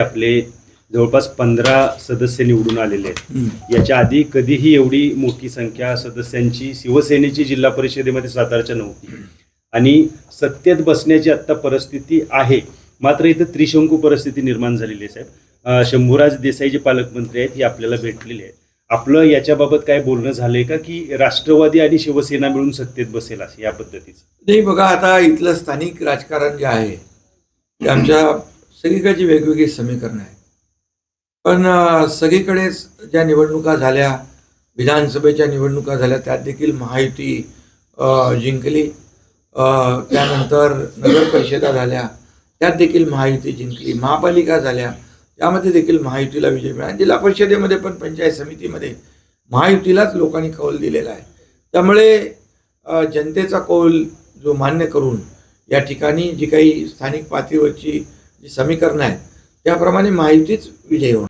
आपले जवळपास 15 सदस्य निवडून आलेले आहेत। याच्या आधी कधीही एवढी मोठी संख्या सदस्यांची शिवसेनेची जिल्हा परिषदेमध्ये सातारच्या नव्हती आणि सत्तेत बसण्याची आत्ता परिस्थिती आहे। मात्र इथं त्रिशंकू परिस्थिती निर्माण झालेली आहे साहेब। शंभूराज देसाई जे पालकमंत्री आहेत हे आपल्याला भेटलेले आहेत। आपलं याच्याबाबत काय बोलणं झालंय का की राष्ट्रवादी आणि शिवसेना मिळून सत्तेत बसेल असं या पद्धतीचं? नाही बघा, आता इथलं स्थानिक राजकारण जे आहे ते आमच्या सगळीकडची वेगवेगळी समीकरणं आहेत। पण सगळीकडेच ज्या निवडणुका झाल्या, विधानसभेच्या निवडणुका झाल्या, त्यात देखील महायुती जिंकली। त्यानंतर नगर परिषदा झाल्या, त्यात देखील महायुती जिंकली। महापालिका झाल्या, त्यामध्ये देखील महायुतीला विजय मिळाला। जिल्हा परिषदेमध्ये पण पंचायत समितीमध्ये महायुतीलाच लोकांनी कौल दिलेला आहे। त्यामुळे जनतेचा कौल जो मान्य करून या ठिकाणी जी काही स्थानिक पातळीवरची जी समीकरणं आहेत त्याप्रमाणे महायुतीच विजयी होणार।